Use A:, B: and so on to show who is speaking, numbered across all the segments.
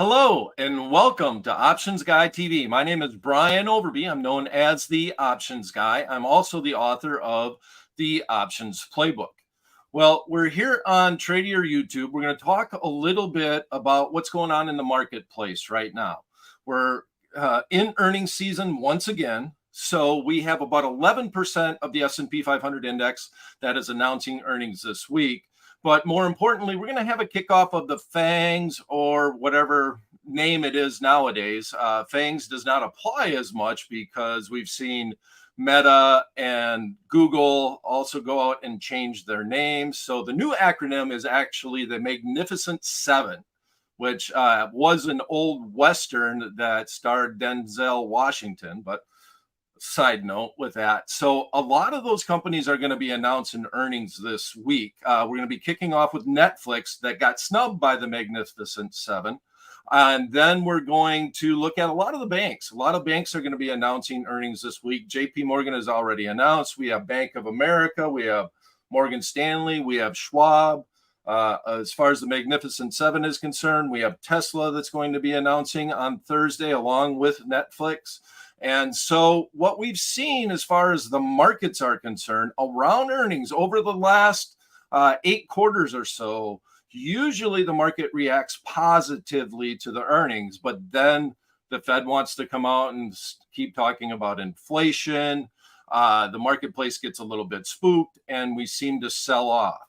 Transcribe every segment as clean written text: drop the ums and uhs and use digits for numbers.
A: Hello and welcome to Options Guy TV. My name is Brian Overby. I'm known as the Options Guy. I'm also the author of the Options Playbook. Well, we're here on Tradier YouTube. We're going to talk a little bit about what's going on in the marketplace right now. We're in earnings season once again. So we have about 11% of the S&P 500 index that is announcing earnings this week. But more importantly, we're going to have a kickoff of the FANGs or whatever name it is nowadays. FANGs does not apply as much because we've seen Meta and Google also go out and change their names. So the new acronym is actually the Magnificent Seven, which was an old Western that starred Denzel Washington. But side note with that. So a lot of those companies are going to be announcing earnings this week. We're going to be kicking off with Netflix that got snubbed by the Magnificent Seven. And then we're going to look at a lot of the banks. A lot of banks are going to be announcing earnings this week. JP Morgan has already announced. We have Bank of America. We have Morgan Stanley. We have Schwab. As far as the Magnificent Seven is concerned, we have Tesla that's going to be announcing on Thursday along with Netflix. And so what we've seen as far as the markets are concerned around earnings over the last 8 quarters or so, usually the market reacts positively to the earnings, but then the Fed wants to come out and keep talking about inflation. The marketplace gets a little bit spooked and we seem to sell off.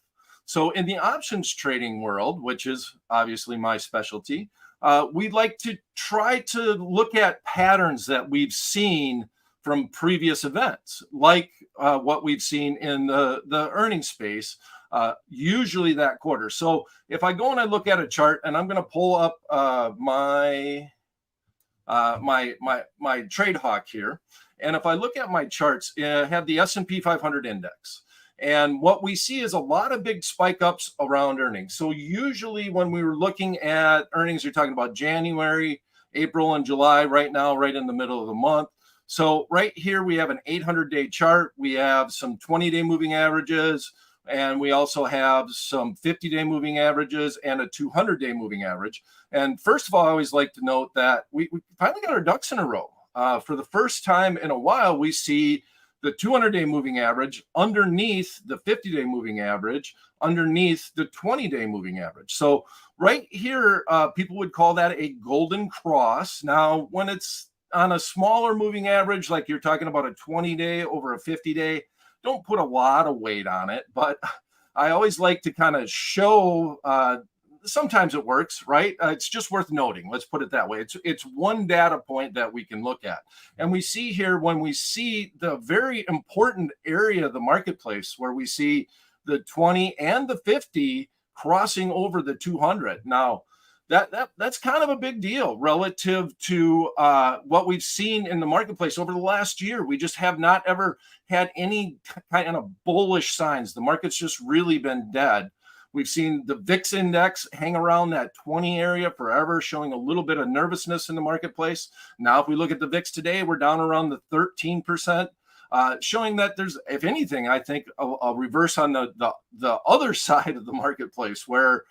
A: So in the options trading world, which is obviously my specialty, we'd like to try to look at patterns that we've seen from previous events, like what we've seen in the earnings space, usually that quarter. So if I go and I look at a chart, and I'm going to pull up my trade hawk here, and if I look at my charts, I have the S&P 500 index. And what we see is a lot of big spike ups around earnings. So usually when we were looking at earnings, you're talking about January, April, and July right now, right in the middle of the month. So right here, we have an 800-day chart. We have some 20-day moving averages, and we also have some 50-day moving averages and a 200-day moving average. And first of all, I always like to note that we finally got our ducks in a row. For the first time in a while, we see the 200-day moving average underneath the 50-day moving average, underneath the 20-day moving average. So right here, people would call that a golden cross. Now, when it's on a smaller moving average, like you're talking about a 20-day over a 50-day, don't put a lot of weight on it. But I always like to kind of show, sometimes it works, right? It's just worth noting. Let's put it that way. It's one data point that we can look at. And we see here, when we see the very important area of the marketplace where we see the 20 and the 50 crossing over the 200. Now, that's kind of a big deal relative to what we've seen in the marketplace over the last year. We just have not ever had any kind of bullish signs. The market's just really been dead. We've seen the VIX index hang around that 20 area forever, showing a little bit of nervousness in the marketplace. Now, if we look at the VIX today, we're down around the 13%, showing that there's, if anything, I think a reverse on the other side of the marketplace, where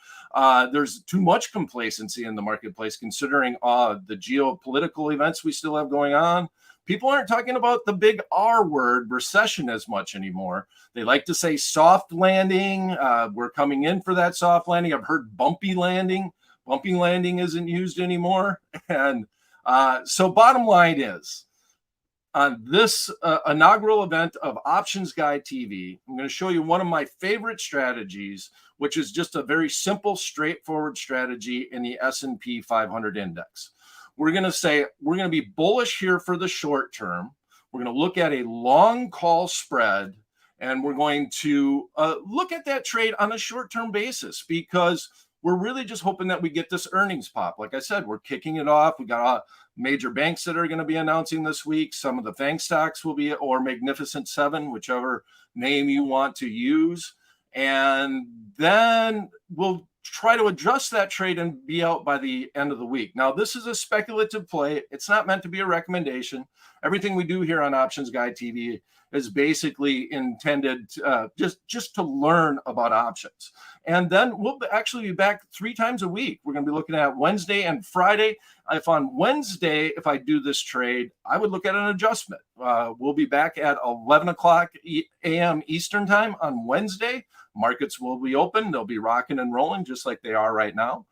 A: there's too much complacency in the marketplace, considering the geopolitical events we still have going on. People aren't talking about the big R word, recession, as much anymore. They like to say soft landing. We're coming in for that soft landing. I've heard bumpy landing. Bumpy landing isn't used anymore. And so bottom line is, on this inaugural event of Options Guy TV, I'm going to show you one of my favorite strategies, which is just a very simple, straightforward strategy in the S&P 500 index. We're going to say we're going to be bullish here for the short term. We're going to look at a long call spread, and we're going to look at that trade on a short-term basis, because we're really just hoping that we get this earnings pop. Like I said, we're kicking it off. We got major banks that are going to be announcing this week. Some of the FANG stocks will be, or Magnificent Seven, whichever name you want to use. And then we'll try to adjust that trade and be out by the end of the week. Now, this is a speculative play. It's not meant to be a recommendation. everything we do here on Options Guide TV is basically intended just to learn about options. And then we'll actually be back 3 times a week. We're going to be looking at Wednesday and Friday. If on Wednesday, if I do this trade, I would look at an adjustment. We'll be back at 11 o'clock a.m. Eastern time on Wednesday. Markets will be open. They'll be rocking and rolling just like they are right now.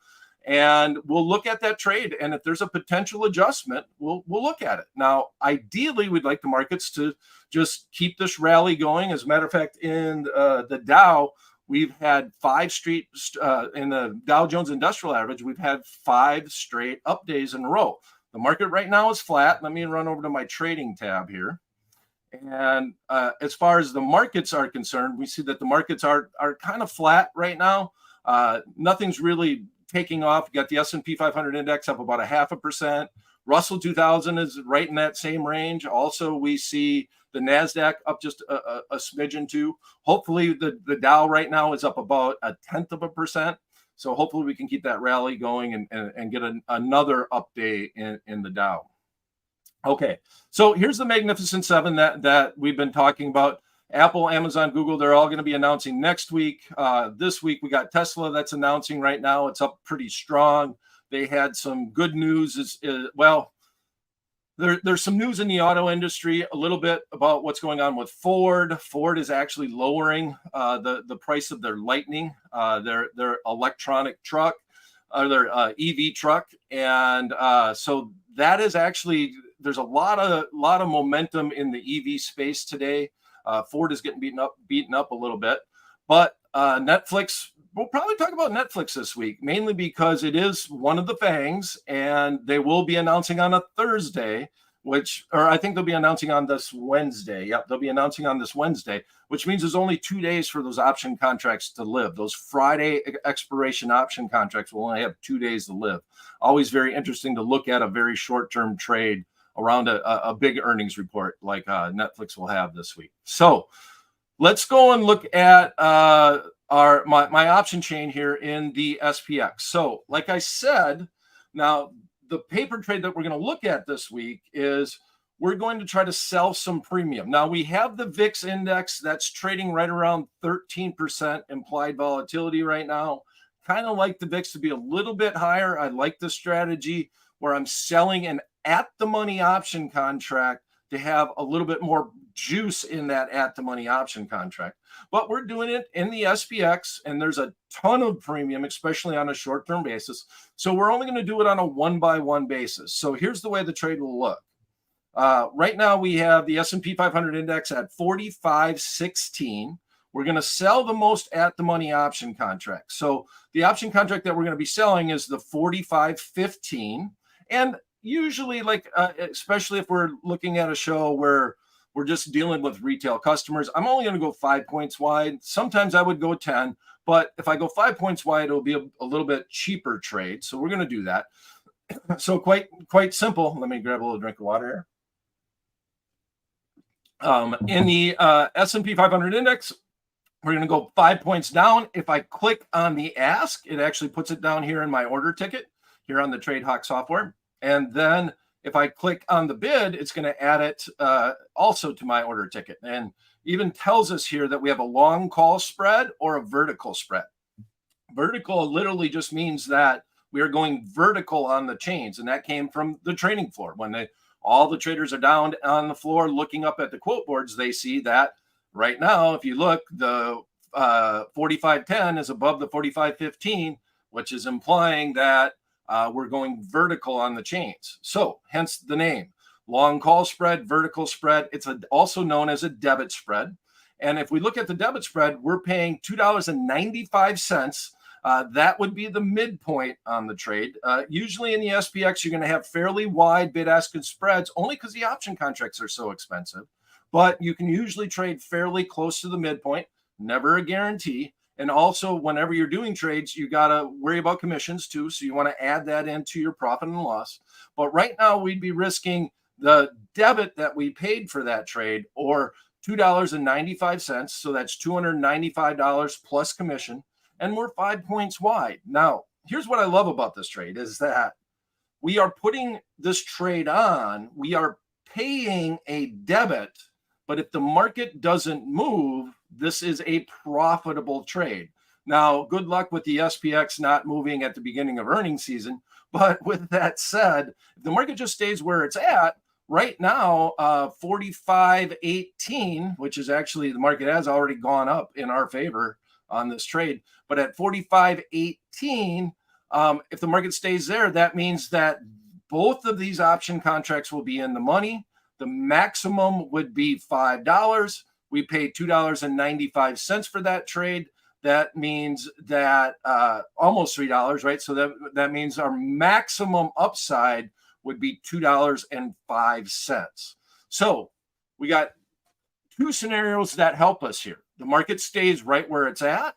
A: And we'll look at that trade. And if there's a potential adjustment, we'll look at it. Now, ideally, we'd like the markets to just keep this rally going. As a matter of fact, in the Dow, we've had 5 straight, in the Dow Jones Industrial Average, we've had 5 straight up days in a row. The market right now is flat. Let me run over to my trading tab here. And as far as the markets are concerned, we see that the markets are kind of flat right now. Nothing's really taking off. You got the S&P 500 index up about 0.5%. Russell 2000 is right in that same range. Also, we see the NASDAQ up just a smidgen too. Hopefully, the Dow right now is up about 0.1%. So hopefully we can keep that rally going and get another update in the Dow. Okay, so here's the Magnificent Seven that we've been talking about. Apple, Amazon, Google, they're all going to be announcing next week. This week, we got Tesla that's announcing right now. It's up pretty strong. They had some good news. Well, there's some news in the auto industry, a little bit about what's going on with Ford. Ford is actually lowering the price of their Lightning, their electronic truck, or their EV truck. And so that is actually, there's a lot of momentum in the EV space today. Ford is getting beaten up a little bit, but Netflix, we'll probably talk about Netflix this week, mainly because it is one of the FANGs, and they will be announcing on a Thursday, I think they'll be announcing on this Wednesday. Yep, they'll be announcing on this Wednesday, which means there's only 2 days for those option contracts to live. Those Friday expiration option contracts will only have 2 days to live. Always very interesting to look at a very short-term trade around a big earnings report like Netflix will have this week. So let's go and look at my option chain here in the SPX. So like I said, now the paper trade that we're going to look at this week is we're going to try to sell some premium. Now we have the VIX index that's trading right around 13% implied volatility right now. Kind of like the VIX to be a little bit higher. I like the strategy where I'm selling an at-the-money option contract to have a little bit more juice in that at-the-money option contract. But we're doing it in the SPX, and there's a ton of premium, especially on a short-term basis. So we're only going to do it on a one-by-one basis. So here's the way the trade will look. Right now, we have the S&P 500 index at 45.16. We're going to sell the most at-the-money option contract. So the option contract that we're going to be selling is the 45.15. And usually, especially if we're looking at a show where we're just dealing with retail customers, I'm only going to go 5 points wide. Sometimes I would go 10, but if I go 5 points wide, it'll be a little bit cheaper trade. So we're going to do that. So quite simple. Let me grab a little drink of water here. In the S&P 500 index, we're going to go 5 points down. If I click on the ask, it actually puts it down here in my order ticket here on the TradeHawk software. And then if I click on the bid, it's going to add it also to my order ticket, and even tells us here that we have a long call spread or a vertical spread. Vertical literally just means that we are going vertical on the chains, and that came from the trading floor. When all the traders are down on the floor looking up at the quote boards, they see that right now, if you look, the 45.10 is above the 45.15, which is implying that we're going vertical on the chains. So hence the name. Long call spread, vertical spread. It's also known as a debit spread. And if we look at the debit spread, we're paying $2.95. That would be the midpoint on the trade. Usually in the SPX, you're going to have fairly wide bid-ask spreads only because the option contracts are so expensive. But you can usually trade fairly close to the midpoint. Never a guarantee. And also, whenever you're doing trades, you got to worry about commissions too. So you want to add that into your profit and loss. But right now, we'd be risking the debit that we paid for that trade, or $2.95. So that's $295 plus commission. And we're 5 points wide. Now, here's what I love about this trade is that we are putting this trade on. We are paying a debit, but if the market doesn't move, this is a profitable trade. Now, good luck with the SPX not moving at the beginning of earnings season. But with that said, if the market just stays where it's at right now, 45.18, which is actually the market has already gone up in our favor on this trade. But at 45.18, if the market stays there, that means that both of these option contracts will be in the money. The maximum would be $5. We paid $2.95 for that trade. That means that almost $3, right? So that means our maximum upside would be $2.05. So we got two scenarios that help us here. The market stays right where it's at,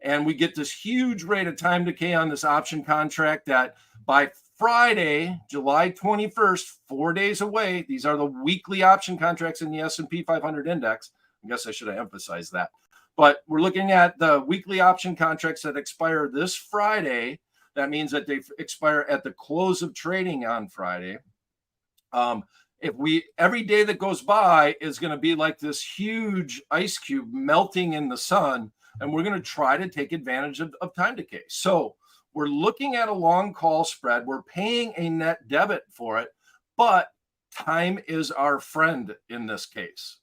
A: and we get this huge rate of time decay on this option contract that by Friday, July 21st, 4 days away, these are the weekly option contracts in the S&P 500 index. I guess I should have emphasized that. But we're looking at the weekly option contracts that expire this Friday. That means that they expire at the close of trading on Friday. Every day that goes by is going to be like this huge ice cube melting in the sun, and we're going to try to take advantage of time decay. So we're looking at a long call spread. We're paying a net debit for it, but time is our friend in this case.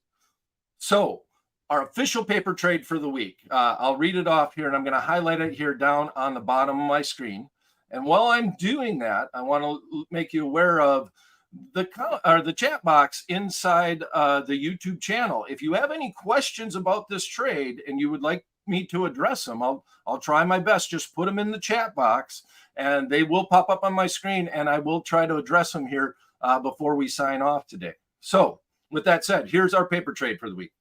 A: So our official paper trade for the week, I'll read it off here, and I'm going to highlight it here down on the bottom of my screen. And while I'm doing that, I want to make you aware of the chat box inside the YouTube channel. If you have any questions about this trade and you would like me to address them, I'll try my best. Just put them in the chat box, and they will pop up on my screen, and I will try to address them here before we sign off today. So with that said, here's our paper trade for the week.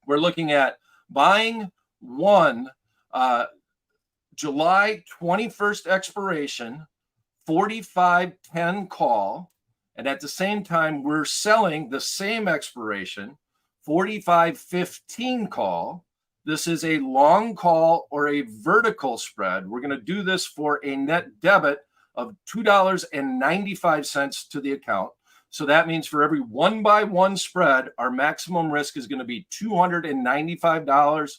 A: We're looking at buying one July 21st expiration, 45.10 call. And at the same time, we're selling the same expiration, 45.15 call. This is a long call or a vertical spread. We're going to do this for a net debit of $2.95 to the account. So that means for every 1-by-1 spread, our maximum risk is going to be $295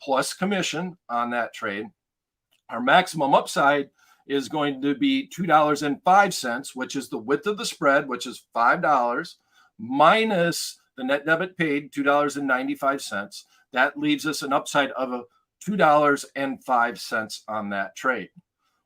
A: plus commission on that trade. Our maximum upside is going to be $2.05, which is the width of the spread, which is $5, minus the net debit paid, $2.95. That leaves us an upside of $2.05 on that trade.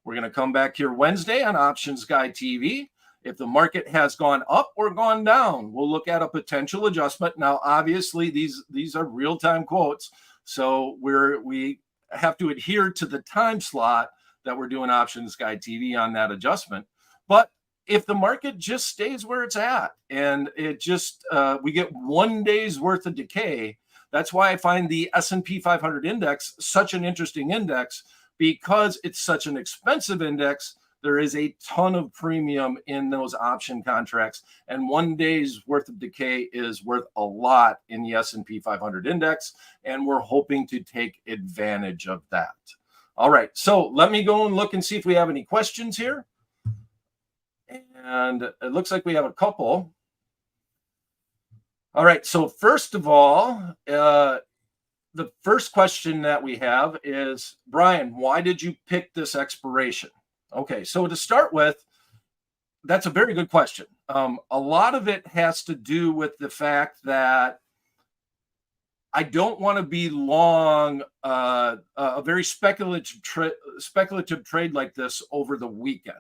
A: We're going to come back here Wednesday on Options Guy TV. If the market has gone up or gone down, we'll look at a potential adjustment. Now, obviously, these are real-time quotes, so we have to adhere to the time slot that we're doing Options Guy TV on that adjustment. But if the market just stays where it's at and it just we get 1 day's worth of decay, that's why I find the S&P 500 index such an interesting index, because it's such an expensive index. There is a ton of premium in those option contracts, and 1 day's worth of decay is worth a lot in the S&P 500 index, and we're hoping to take advantage of that. All right, so let me go and look and see if we have any questions here. And it looks like we have a couple. All right, so first of all, the first question that we have is, Brian, why did you pick this expiration? Okay, so to start with, that's a very good question. A lot of it has to do with the fact that I don't want to be long a very speculative trade like this over the weekend.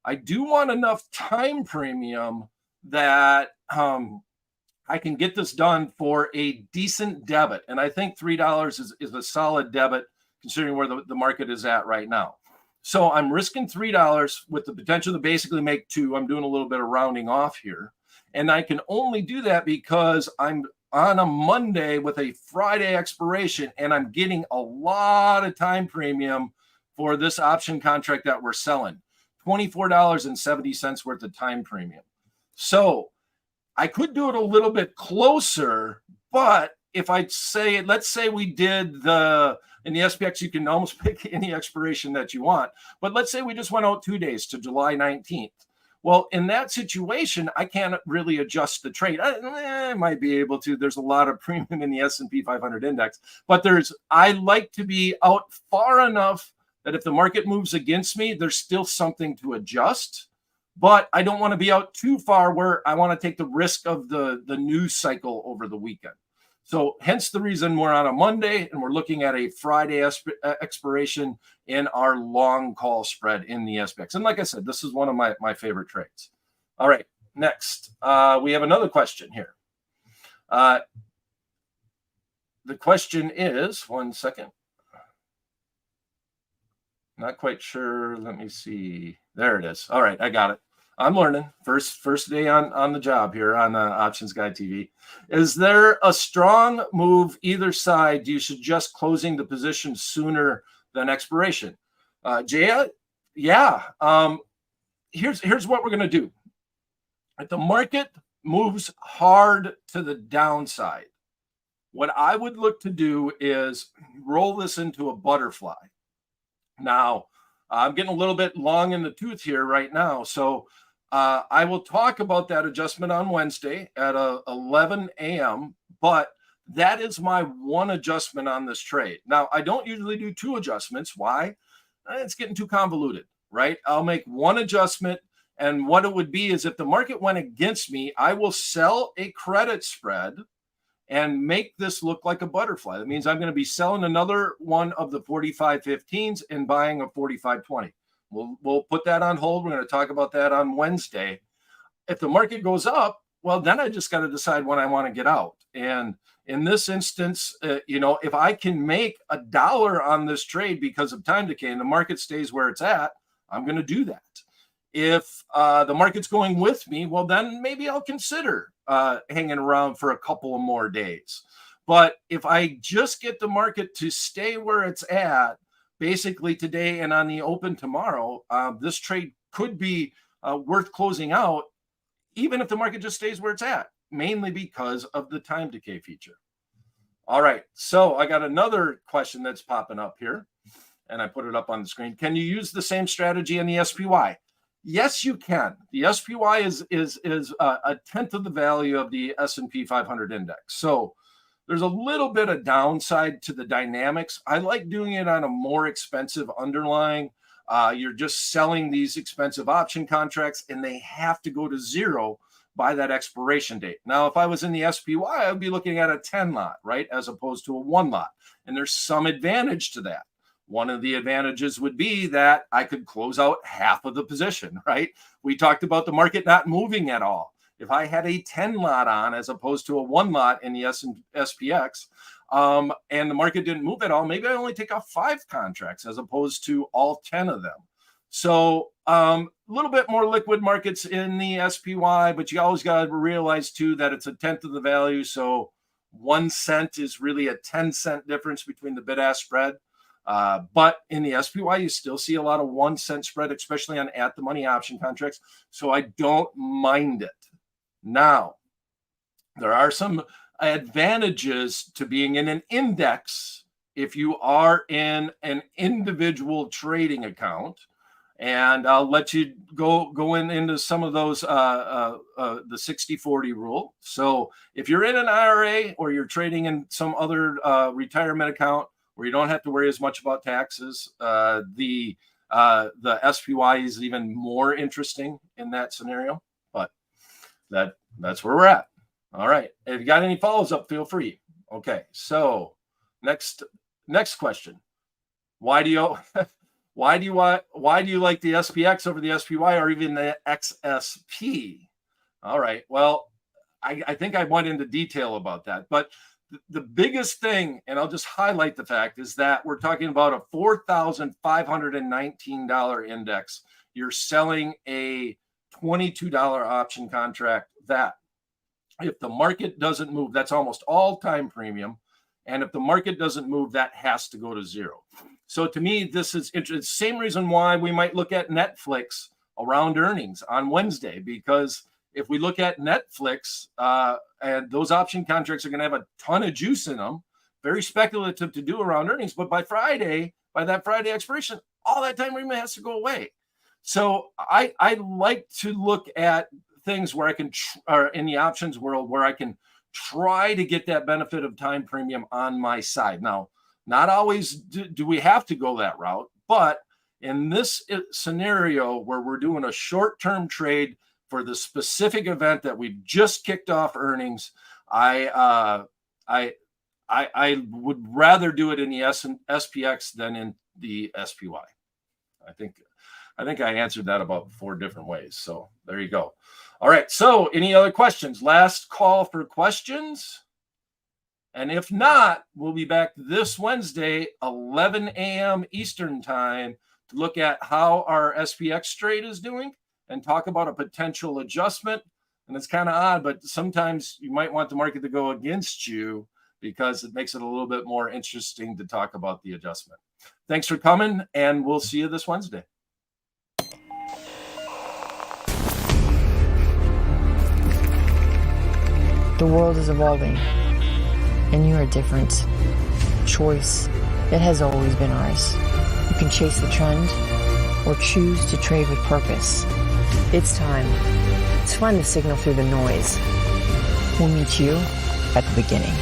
A: I do want enough time premium that I can get this done for a decent debit. And I think $3 is a solid debit considering where the market is at right now. So I'm risking $3 with the potential to basically make $2. I'm doing a little bit of rounding off here. And I can only do that because I'm on a Monday with a Friday expiration, and I'm getting a lot of time premium for this option contract that we're selling. $24.70 worth of time premium. So I could do it a little bit closer, but if I say, let's say we did in the SPX, you can almost pick any expiration that you want. But let's say we just went out 2 days to July 19th. Well, in that situation, I can't really adjust the trade. I might be able to. There's a lot of premium in the S&P 500 index, but I like to be out far enough that if the market moves against me, there's still something to adjust. But I don't want to be out too far where I want to take the risk of the news cycle over the weekend. So hence the reason we're on a Monday and we're looking at a Friday expiration in our long call spread in the SPX. And like I said, this is one of my favorite trades. All right, next, we have another question here. The question is, one second. Not quite sure. Let me see. There it is. All right, I got it. I'm learning. First day on the job here on Options Guide TV. Is there a strong move either side? Do you suggest closing the position sooner than expiration? Jaya, yeah. Here's what we're going to do. If the market moves hard to the downside, what I would look to do is roll this into a butterfly. Now, I'm getting a little bit long in the tooth here right now, so I will talk about that adjustment on Wednesday at 11 a.m., but that is my one adjustment on this trade. Now, I don't usually do two adjustments. Why? It's getting too convoluted, right? I'll make one adjustment, and what it would be is if the market went against me, I will sell a credit spread and make this look like a butterfly. That means I'm going to be selling another one of the 45.15s and buying a 45.20. We'll put that on hold. We're going to talk about that on Wednesday. If the market goes up, well, then I just got to decide when I want to get out. And in this instance, if I can make $1 on this trade because of time decay and the market stays where it's at, I'm going to do that. If the market's going with me, well, then maybe I'll consider hanging around for a couple of more days. But if I just get the market to stay where it's at, basically today and on the open tomorrow, this trade could be worth closing out, even if the market just stays where it's at, mainly because of the time decay feature. All right, so I got another question that's popping up here, and I put it up on the screen. Can you use the same strategy in the SPY? Yes, you can. The SPY is a tenth of the value of the S&P 500 index. So there's a little bit of downside to the dynamics. I like doing it on a more expensive underlying. You're just selling these expensive option contracts, and they have to go to zero by that expiration date. Now, if I was in the SPY, I would be looking at a 10 lot, right, as opposed to a 1 lot. And there's some advantage to that. One of the advantages would be that I could close out half of the position, right? We talked about the market not moving at all. If I had a 10 lot on as opposed to a 1 lot in the SPX, and the market didn't move at all, maybe I only take off 5 contracts as opposed to all 10 of them. So a little bit more liquid markets in the SPY, but you always got to realize too that it's a tenth of the value. So 1 cent is really a 10-cent difference between the bid-ask spread. But in the SPY, you still see a lot of 1 cent spread, especially on at-the-money option contracts. So I don't mind it. Now, there are some advantages to being in an index if you are in an individual trading account. And I'll let you go into some of those, the 60-40 rule. So if you're in an IRA or you're trading in some other retirement account where you don't have to worry as much about taxes, the SPY is even more interesting in that scenario. But that's where we're at. All right. If you got any follows up, feel free. Okay. So next question. Why do you like the SPX over the SPY or even the XSP? All right. Well, I think I went into detail about that, but the biggest thing, and I'll just highlight the fact, is that we're talking about a $4,519 index. You're selling a $22 option contract that if the market doesn't move, that's almost all time premium. And if the market doesn't move, that has to go to zero. So to me, this is interesting. Same reason why we might look at Netflix around earnings on Wednesday, because if we look at Netflix, and those option contracts are going to have a ton of juice in them, very speculative to do around earnings. But by that Friday expiration, all that time premium has to go away. So I like to look at things where I can, or in the options world, where I can try to get that benefit of time premium on my side. Now, not always do we have to go that route, but in this scenario where we're doing a short-term trade for the specific event that we've just kicked off earnings, I would rather do it in the SPX than in the SPY. I think I answered that about 4 different ways. So there you go. All right. So any other questions? Last call for questions. And if not, we'll be back this Wednesday, 11 a.m. Eastern time, to look at how our SPX trade is doing and talk about a potential adjustment. And it's kind of odd, but sometimes you might want the market to go against you because it makes it a little bit more interesting to talk about the adjustment. Thanks for coming, and we'll see you this Wednesday.
B: The world is evolving, and you are different. Choice, it has always been ours. You can chase the trend or choose to trade with purpose. It's time to find the signal through the noise. We'll meet you at the beginning.